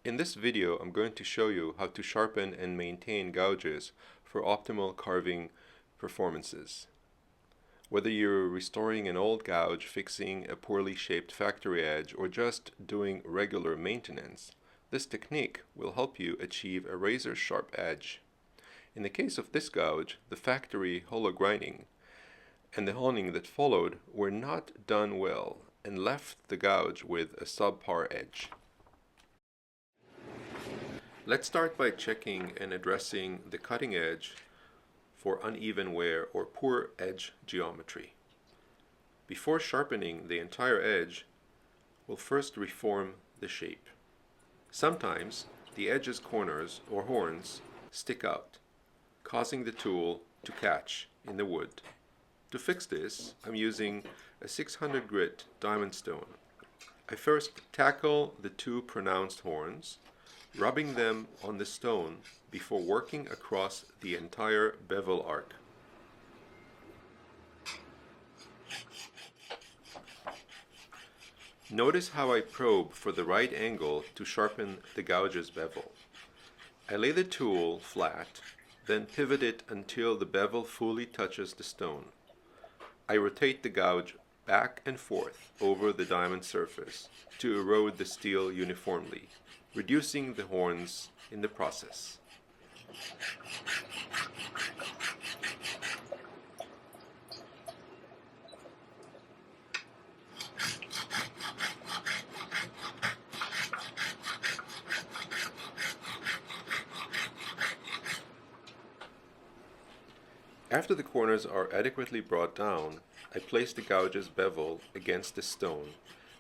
In this video, I'm going to show you how to sharpen and maintain gouges for optimal carving performances. Whether you're restoring an old gouge, fixing a poorly shaped factory edge, or just doing regular maintenance, this technique will help you achieve a razor-sharp edge. In the case of this gouge, the factory hollow grinding and the honing that followed were not done well and left the gouge with a subpar edge. Let's start by checking and addressing the cutting edge for uneven wear or poor edge geometry. Before sharpening the entire edge, we'll first reform the shape. Sometimes the edge's corners or horns stick out, causing the tool to catch in the wood. To fix this, I'm using a 600 grit diamond stone. I first tackle the two pronounced horns, rubbing them on the stone before working across the entire bevel arc. Notice how I probe for the right angle to sharpen the gouge's bevel. I lay the tool flat, then pivot it until the bevel fully touches the stone. I rotate the gouge back and forth over the diamond surface to erode the steel uniformly, reducing the horns in the process. After the corners are adequately brought down, I place the gouge's bevel against the stone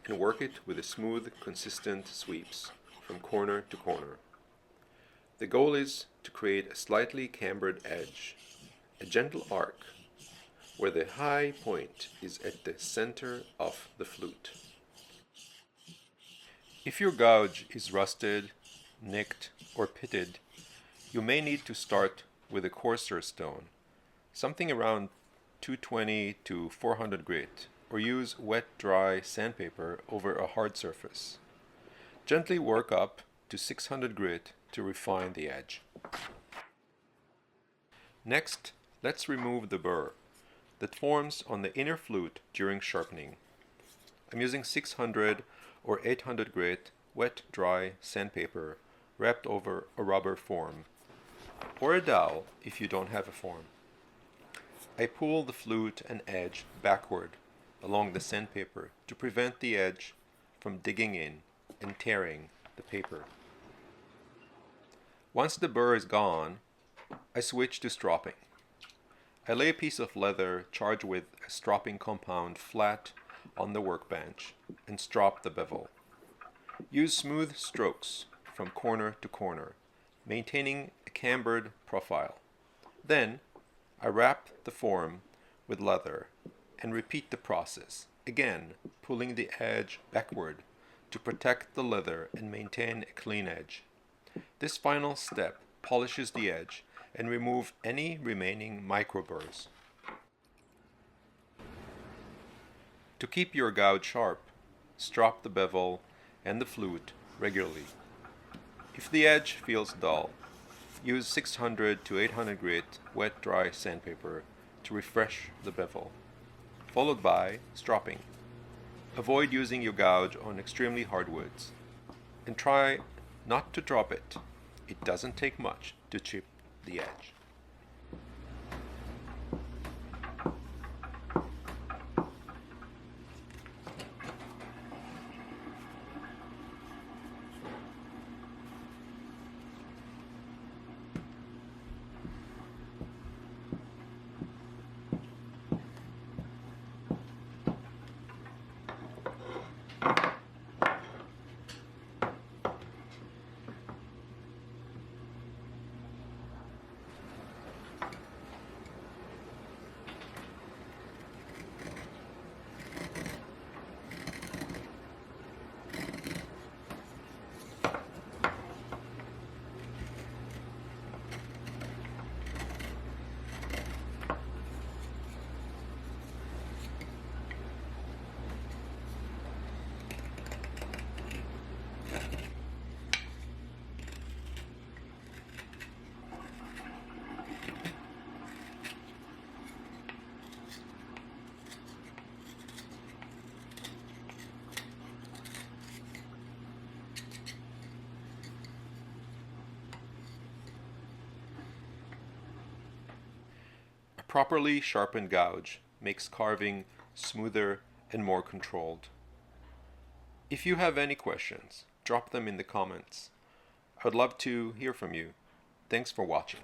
and work it with smooth, consistent sweeps from corner to corner. The goal is to create a slightly cambered edge, a gentle arc, where the high point is at the center of the flute. If your gouge is rusted, nicked, or pitted, you may need to start with a coarser stone, something around 220 to 400 grit, or use wet dry sandpaper over a hard surface. Gently work up to 600 grit to refine the edge. Next, let's remove the burr that forms on the inner flute during sharpening. I'm using 600 or 800 grit wet dry sandpaper wrapped over a rubber form, or a dowel if you don't have a form. I pull the flute and edge backward along the sandpaper to prevent the edge from digging in and tearing the paper. Once the burr is gone, I switch to stropping. I lay a piece of leather charged with a stropping compound flat on the workbench and strop the bevel. Use smooth strokes from corner to corner, maintaining a cambered profile. Then, I wrap the form with leather and repeat the process, again pulling the edge backward to protect the leather and maintain a clean edge. This final step polishes the edge and removes any remaining microburrs. To keep your gouge sharp, strop the bevel and the flute regularly. If the edge feels dull, use 600 to 800 grit wet dry sandpaper to refresh the bevel, followed by stropping. Avoid using your gouge on extremely hard woods, and try not to drop it. It doesn't take much to chip the edge. properly sharpened gouge makes carving smoother and more controlled. If you have any questions, drop them in the comments. I would love to hear from you. Thanks for watching.